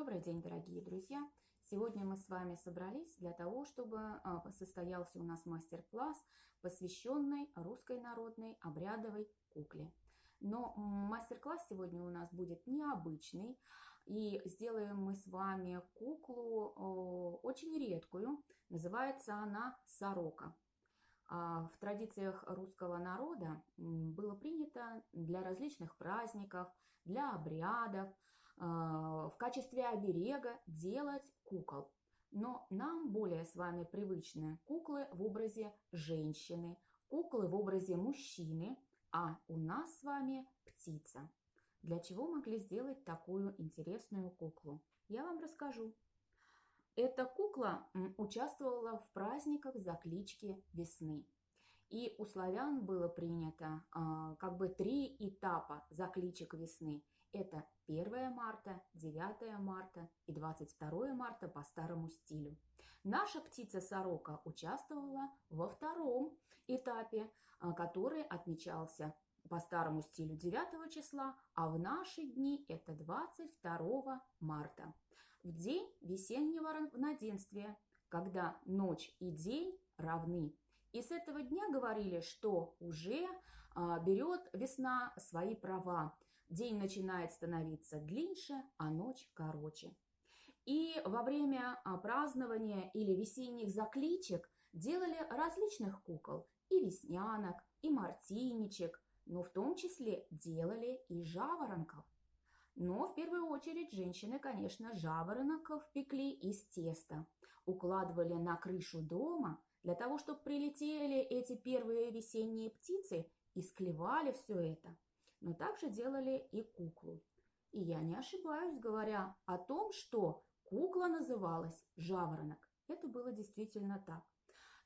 Добрый день, дорогие друзья! Сегодня мы с вами собрались для того, чтобы состоялся у нас мастер-класс, посвященный русской народной обрядовой кукле. Но мастер-класс сегодня у нас будет необычный, и сделаем мы с вами куклу очень редкую. Называется она сорока. В традициях русского народа было принято для различных праздников, для обрядов, в качестве оберега делать кукол. Но нам более с вами привычны куклы в образе женщины, куклы в образе мужчины, а у нас с вами птица. Для чего могли сделать такую интересную куклу? Я вам расскажу. Эта кукла участвовала в праздниках заклички весны. И у славян было принято как бы 3 этапа закличек весны. Это 1 марта, 9 марта и 22 марта по старому стилю. Наша птица-сорока участвовала во 2 этапе, который отмечался по старому стилю 9 числа, а в наши дни это 22 марта. В день весеннего равноденствия, когда ночь и день равны. И с этого дня говорили, что уже берет весна свои права. День начинает становиться длиннее, а ночь короче. И во время празднования или весенних закличек делали различных кукол. И веснянок, и мартиничек, но в том числе делали и жаворонков. Но в первую очередь женщины, конечно, жаворонков пекли из теста. Укладывали на крышу дома для того, чтобы прилетели эти первые весенние птицы и склевали все это. Но также делали и куклу. И я не ошибаюсь, говоря о том, что кукла называлась жаворонок. Это было действительно так.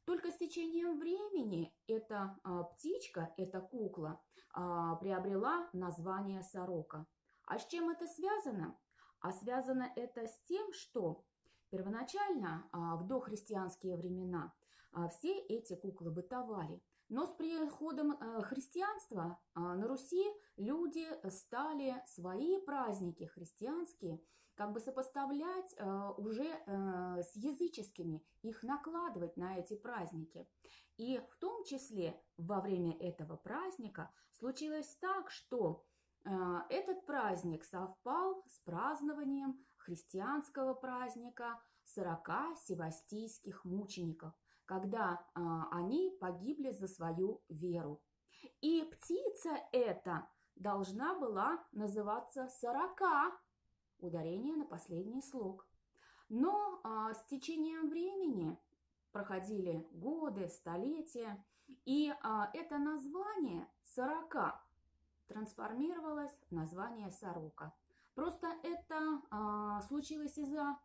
Только с течением времени эта птичка, эта кукла приобрела название сорока. А с чем это связано? А связано это с тем, что первоначально в дохристианские времена все эти куклы бытовали. Но с приходом христианства на Руси люди стали свои праздники христианские как бы сопоставлять уже с языческими, их накладывать на эти праздники. И в том числе во время этого праздника случилось так, что этот праздник совпал с празднованием христианского праздника 40 севастийских мучеников, когда они погибли за свою веру. И птица эта должна была называться сорока, ударение на последний слог. Но с течением времени проходили годы, столетия, и это название сорока трансформировалось в название сорока. Просто это случилось из-за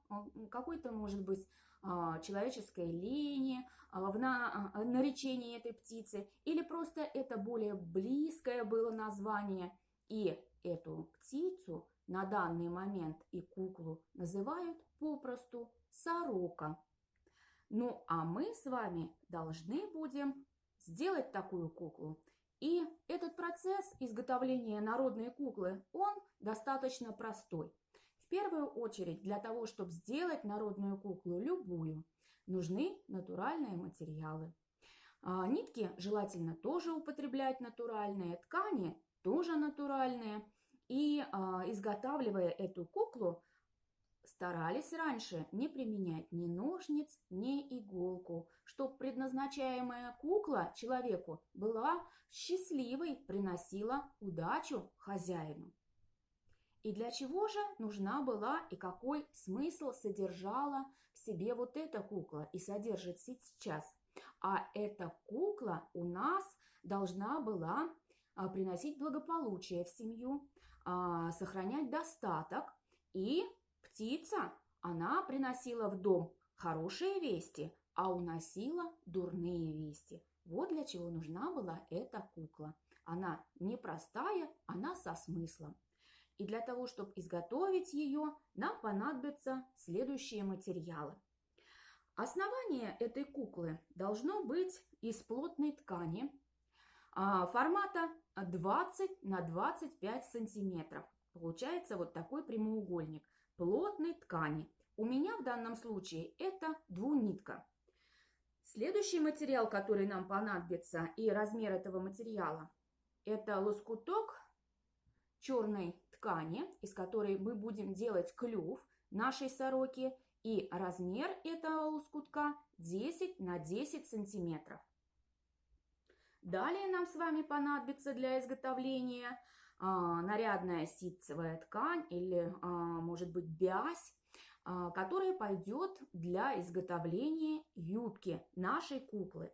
какой-то, может быть, человеческой лени в наречении этой птицы, или просто это более близкое было название. И эту птицу на данный момент и куклу называют попросту сорока. Ну, а мы с вами должны будем сделать такую куклу. И этот процесс изготовления народной куклы, он достаточно простой. В первую очередь, для того, чтобы сделать народную куклу любую, нужны натуральные материалы. Нитки желательно тоже употреблять натуральные, ткани тоже натуральные. И изготавливая эту куклу, старались раньше не применять ни ножниц, ни иголку, чтобы предназначаемая кукла человеку была счастливой, приносила удачу хозяину. И для чего же нужна была и какой смысл содержала в себе вот эта кукла и содержит сейчас? А эта кукла у нас должна была приносить благополучие в семью, сохранять достаток. И птица, она приносила в дом хорошие вести, а уносила дурные вести. Вот для чего нужна была эта кукла. Она не простая, она со смыслом. И для того, чтобы изготовить ее, нам понадобятся следующие материалы. Основание этой куклы должно быть из плотной ткани формата 20 на 25 сантиметров. Получается вот такой прямоугольник плотной ткани. У меня в данном случае это двунитка. Следующий материал, который нам понадобится, и размер этого материала, это лоскуток черной ткани, из которой мы будем делать клюв нашей сороки. И размер этого лоскутка 10 на 10 сантиметров. Далее нам с вами понадобится для изготовления нарядная ситцевая ткань или, может быть, бязь, которая пойдет для изготовления юбки нашей куклы.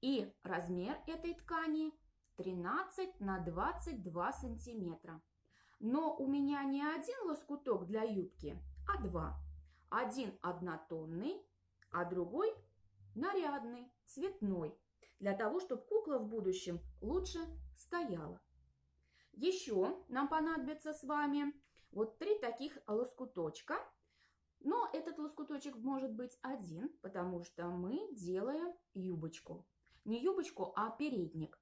И размер этой ткани 13 на 22 сантиметра. Но у меня не один лоскуток для юбки, а два. Один однотонный, а другой нарядный, цветной, для того, чтобы кукла в будущем лучше стояла. Еще нам понадобится с вами вот 3 таких лоскуточка. Но этот лоскуточек может быть один, потому что мы делаем юбочку. Не юбочку, а передник.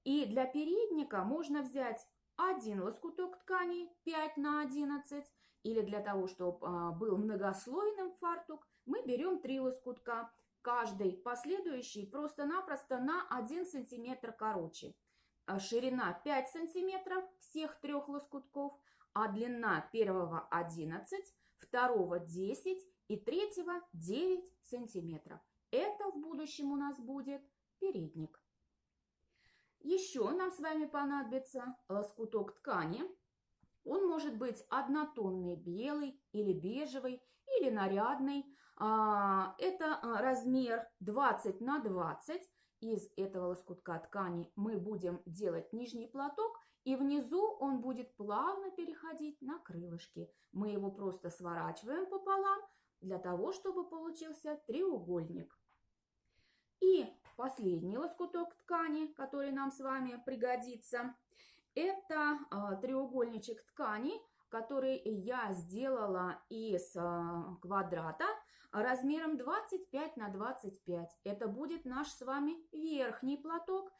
И для передника можно взять один лоскуток ткани 5 на 11. Или для того, чтобы был многослойным фартук, мы берем 3 лоскутка. Каждый последующий просто-напросто на 1 сантиметр короче. Ширина 5 сантиметров всех 3 лоскутков, а длина первого 11, второго 10 и третьего 9 сантиметров. Это в будущем у нас будет передник. Еще нам с вами понадобится лоскуток ткани. Он может быть однотонный, белый или бежевый, или нарядный. Это размер 20 на 20. Из этого лоскутка ткани мы будем делать нижний платок, и внизу он будет плавно переходить на крылышки. Мы его просто сворачиваем пополам, для того, чтобы получился треугольник. И последний лоскуток ткани, который нам с вами пригодится, это треугольничек ткани, который я сделала из квадрата размером 25 на 25. Это будет наш с вами верхний платок.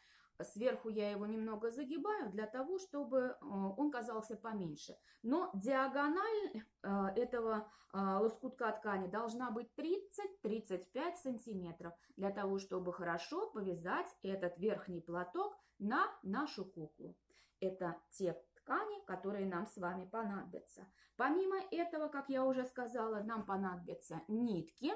Сверху я его немного загибаю для того, чтобы он казался поменьше. Но диагональ этого лоскутка ткани должна быть 30-35 сантиметров, для того, чтобы хорошо повязать этот верхний платок на нашу куклу. Это те ткани, которые нам с вами понадобятся. Помимо этого, как я уже сказала, нам понадобятся нитки.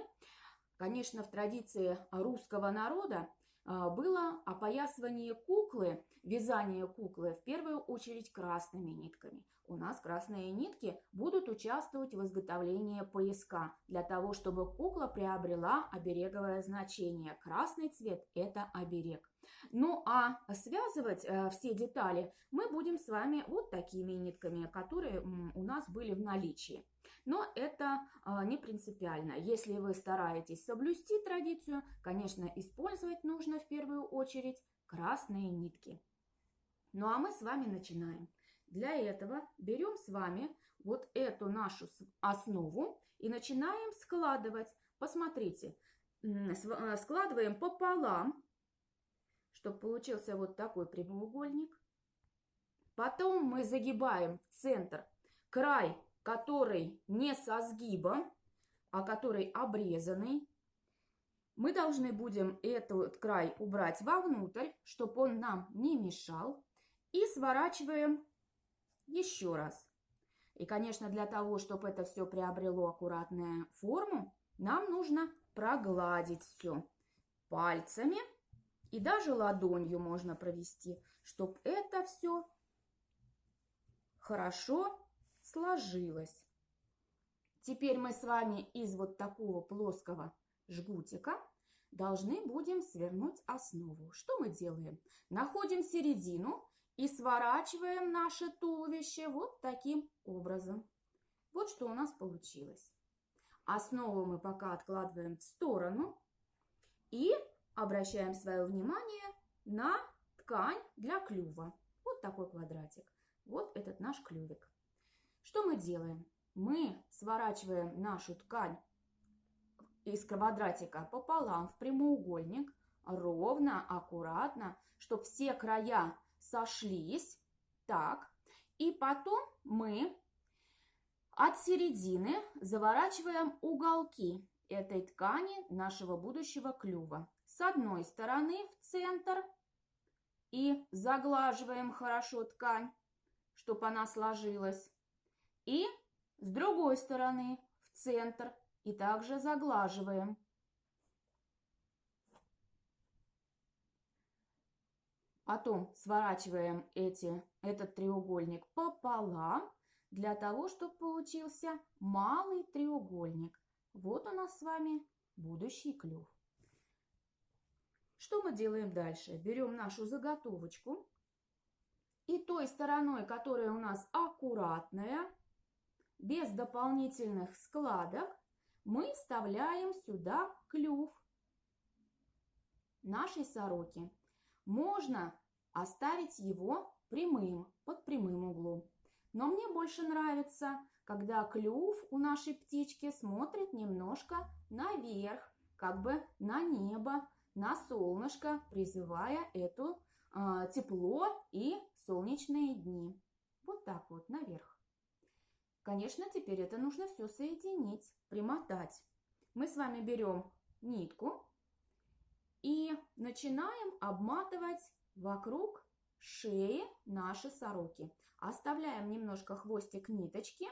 Конечно, в традиции русского народа было опоясывание куклы, вязание куклы в первую очередь красными нитками. У нас красные нитки будут участвовать в изготовлении пояска, для того, чтобы кукла приобрела обереговое значение. Красный цвет – это оберег. Ну а связывать все детали мы будем с вами вот такими нитками, которые у нас были в наличии. Но это не принципиально. Если вы стараетесь соблюсти традицию, конечно, использовать нужно в первую очередь красные нитки. Ну а мы с вами начинаем. Для этого берем с вами вот эту нашу основу и начинаем складывать. Посмотрите, складываем пополам, чтобы получился вот такой прямоугольник. Потом мы загибаем в центр край, который не со сгибом, а который обрезанный. Мы должны будем этот край убрать вовнутрь, чтобы он нам не мешал. И сворачиваем еще раз. И, конечно, для того, чтобы это все приобрело аккуратную форму, нам нужно прогладить все пальцами. И даже ладонью можно провести, чтобы это все хорошо сложилось. Теперь мы с вами из вот такого плоского жгутика должны будем свернуть основу. Что мы делаем? Находим середину и сворачиваем наше туловище вот таким образом. Вот что у нас получилось. Основу мы пока откладываем в сторону и обращаем свое внимание на ткань для клюва. Вот такой квадратик. Вот этот наш клювик. Что мы делаем? Мы сворачиваем нашу ткань из квадратика пополам в прямоугольник, ровно, аккуратно, чтобы все края сошлись. Так. И потом мы от середины заворачиваем уголки этой ткани нашего будущего клюва. С одной стороны в центр и заглаживаем хорошо ткань, чтобы она сложилась. И с другой стороны в центр и также заглаживаем. Потом сворачиваем этот треугольник пополам, для того, чтобы получился малый треугольник. Вот у нас с вами будущий клюв. Что мы делаем дальше? Берем нашу заготовочку и той стороной, которая у нас аккуратная, без дополнительных складок, мы вставляем сюда клюв нашей сороки. Можно оставить его прямым, под прямым углом. Но мне больше нравится, когда клюв у нашей птички смотрит немножко наверх, как бы на небо, на солнышко, призывая это тепло и солнечные дни. Вот так вот наверх. Конечно, теперь это нужно все соединить, примотать. Мы с вами берем нитку и начинаем обматывать вокруг шеи нашей сороки. Оставляем немножко хвостик ниточки,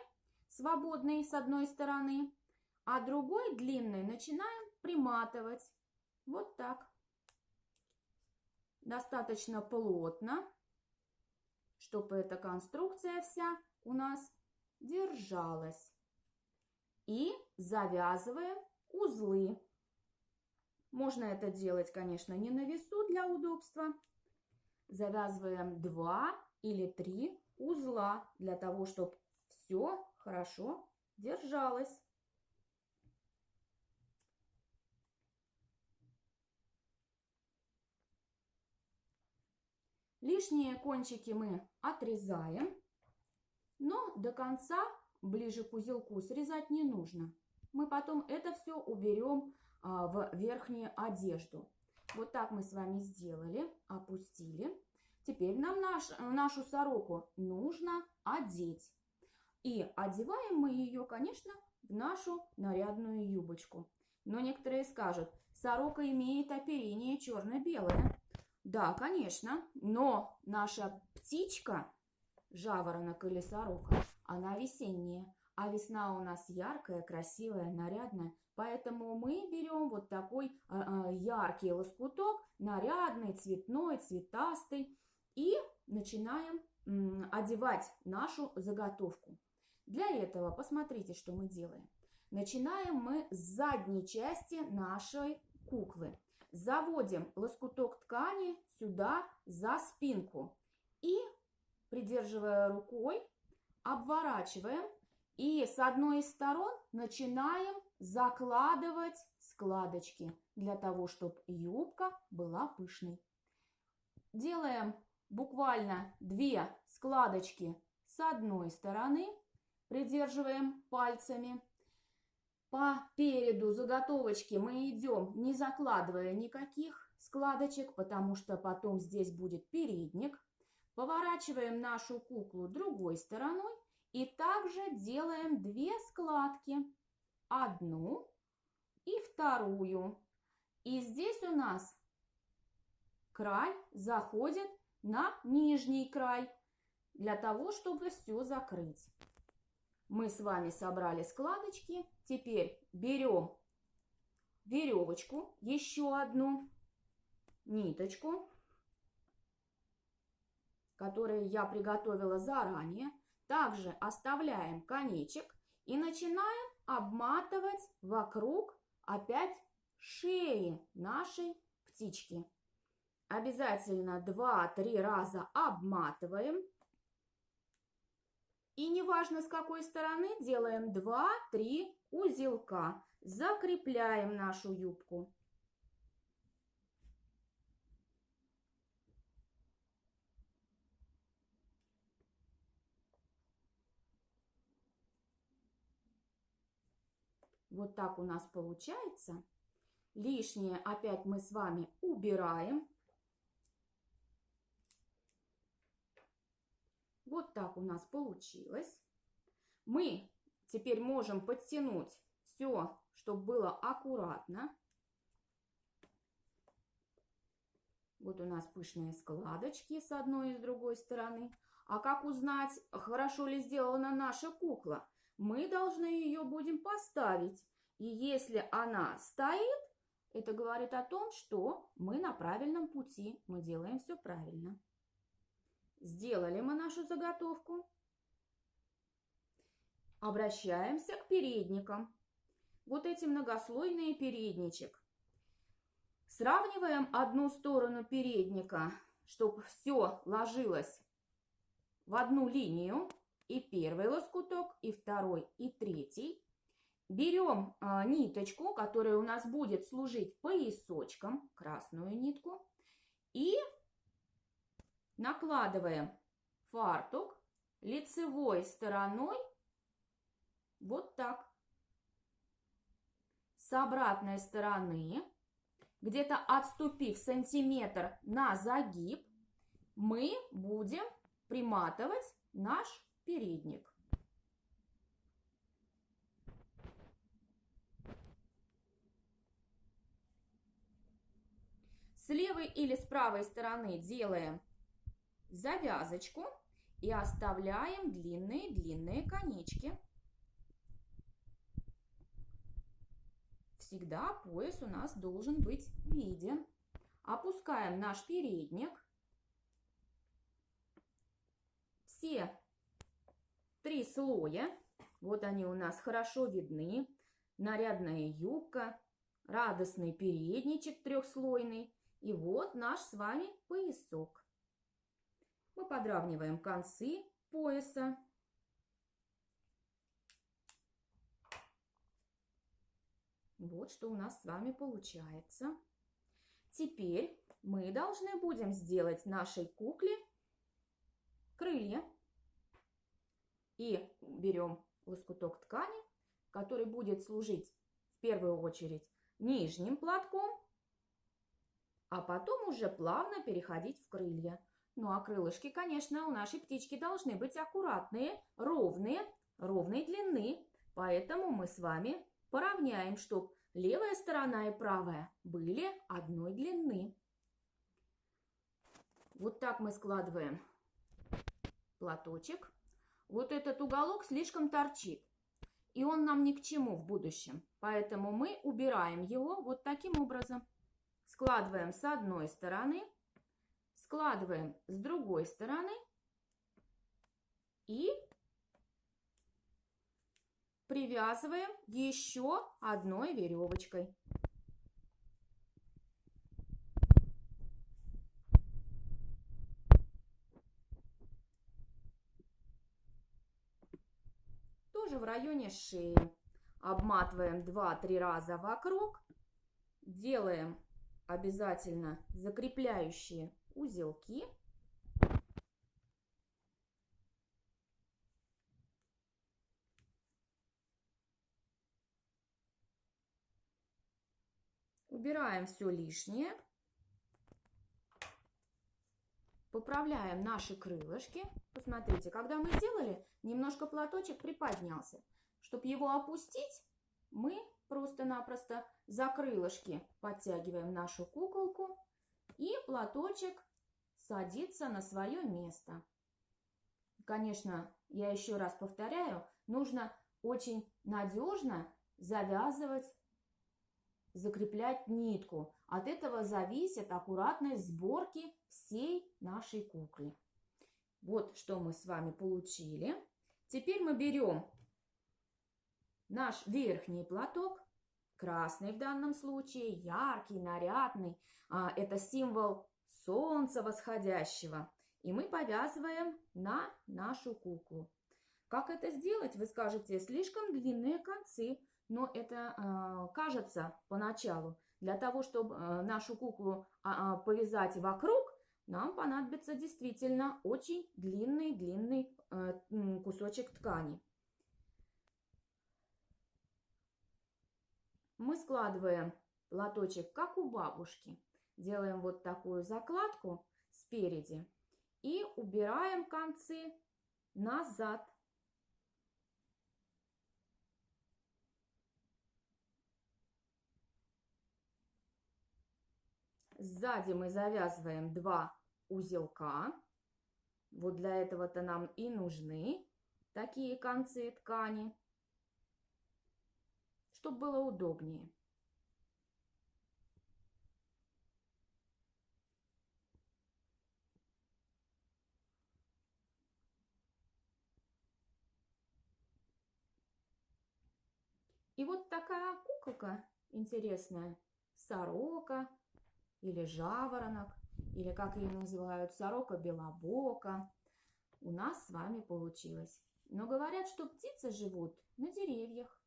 свободный с одной стороны, а другой длинный начинаем приматывать. Вот так. Достаточно плотно, чтобы эта конструкция вся у нас держалась. И завязываем узлы. Можно это делать, конечно, не на весу для удобства. Завязываем 2 или 3 узла для того, чтобы все хорошо держалось. Лишние кончики мы отрезаем, но до конца, ближе к узелку, срезать не нужно. Мы потом это все уберем в верхнюю одежду. Вот так мы с вами сделали, опустили. Теперь нам нашу сороку нужно одеть. И одеваем мы ее, конечно, в нашу нарядную юбочку. Но некоторые скажут, сорока имеет оперение черно-белое. Да, конечно, но наша птичка, жаворонок или сорока, она весенняя. А весна у нас яркая, красивая, нарядная. Поэтому мы берем вот такой яркий лоскуток, нарядный, цветной, цветастый. И начинаем одевать нашу заготовку. Для этого посмотрите, что мы делаем. Начинаем мы с задней части нашей куклы. Заводим лоскуток ткани сюда за спинку. И, придерживая рукой, обворачиваем. И с одной из сторон начинаем закладывать складочки, для того, чтобы юбка была пышной. Делаем буквально 2 складочки с одной стороны, придерживаем пальцами. По переду заготовочки мы идем, не закладывая никаких складочек, потому что потом здесь будет передник. Поворачиваем нашу куклу другой стороной и также делаем 2 складки. Одну и вторую. И здесь у нас край заходит на нижний край, для того, чтобы все закрыть. Мы с вами собрали складочки. Теперь берем веревочку, еще одну ниточку, которую я приготовила заранее. Также оставляем конечек и начинаем обматывать вокруг опять шеи нашей птички. Обязательно 2-3 раза обматываем. И неважно с какой стороны, делаем 2-3 узелка. Закрепляем нашу юбку. Вот так у нас получается. Лишнее опять мы с вами убираем. Вот так у нас получилось. Мы теперь можем подтянуть все, чтобы было аккуратно. Вот у нас пышные складочки с одной и с другой стороны. А как узнать, хорошо ли сделана наша кукла? Мы должны ее будем поставить. И если она стоит, это говорит о том, что мы на правильном пути. Мы делаем все правильно. Сделали мы нашу заготовку. Обращаемся к передникам. Вот эти многослойные передничек. Сравниваем одну сторону передника, чтобы все ложилось в одну линию. И первый лоскуток, и второй, и третий. Берем ниточку, которая у нас будет служить поясочком, красную нитку. И накладываем фартук лицевой стороной. Вот так. С обратной стороны, где-то отступив сантиметр на загиб, мы будем приматывать наш передник. С левой или с правой стороны делаем завязочку и оставляем длинные-длинные конечки. Всегда пояс у нас должен быть виден. Опускаем наш передник. Все 3 слоя, вот они у нас хорошо видны. Нарядная юбка, радостный передничек трехслойный. И вот наш с вами поясок. Мы подравниваем концы пояса. Вот что у нас с вами получается. Теперь мы должны будем сделать нашей кукле крылья. И берем лоскуток ткани, который будет служить в первую очередь нижним платком, а потом уже плавно переходить в крылья. Ну а крылышки, конечно, у нашей птички должны быть аккуратные, ровные, ровной длины. Поэтому мы с вами поравняем, чтобы левая сторона и правая были одной длины. Вот так мы складываем платочек. Вот этот уголок слишком торчит, и он нам ни к чему в будущем. Поэтому мы убираем его вот таким образом. Складываем с одной стороны, складываем с другой стороны и привязываем еще одной веревочкой. Тоже в районе шеи. Обматываем 2-3 раза вокруг. Делаем обязательно закрепляющие узелки. Убираем все лишнее. Поправляем наши крылышки. Посмотрите, когда мы сделали, немножко платочек приподнялся. Чтобы его опустить, мы просто-напросто за крылышки подтягиваем нашу куколку, и платочек садится на свое место. Конечно, я еще раз повторяю, нужно очень надежно завязывать, закреплять нитку. От этого зависит аккуратность сборки всей нашей куклы. Вот что мы с вами получили. Теперь мы берем наш верхний платок, красный в данном случае, яркий, нарядный. Это символ солнца восходящего. И мы повязываем на нашу куклу. Как это сделать? Вы скажете, слишком длинные концы. Но это кажется поначалу. Для того, чтобы нашу куклу повязать вокруг, нам понадобится действительно очень длинный кусочек ткани. Мы складываем платочек, как у бабушки. Делаем вот такую закладку спереди и убираем концы назад. Сзади мы завязываем 2 узелка. Вот для этого-то нам и нужны такие концы ткани, чтобы было удобнее. И вот такая куколка интересная, сорока или жаворонок, или как ее называют, сорока-белобока, у нас с вами получилось. Но говорят, что птицы живут на деревьях.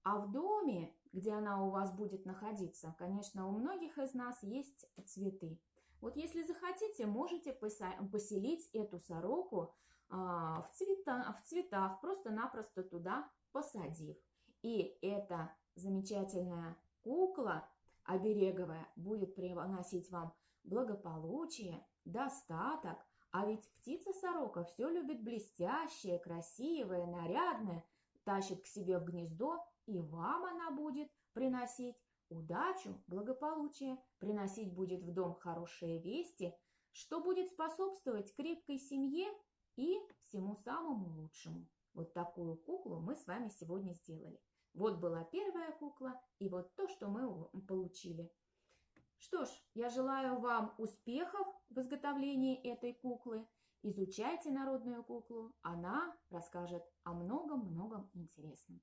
А в доме, где она у вас будет находиться, конечно, у многих из нас есть цветы. Вот если захотите, можете поселить эту сороку в цветах, просто-напросто туда посадив. И эта замечательная кукла обереговая будет приносить вам благополучие, достаток. А ведь птица-сорока все любит блестящее, красивое, нарядное, тащит к себе в гнездо, и вам она будет приносить удачу, благополучие, приносить будет в дом хорошие вести, что будет способствовать крепкой семье и всему самому лучшему. Вот такую куклу мы с вами сегодня сделали. Вот была первая кукла, и вот то, что мы получили. Что ж, я желаю вам успехов в изготовлении этой куклы. Изучайте народную куклу, она расскажет о многом-многом интересном.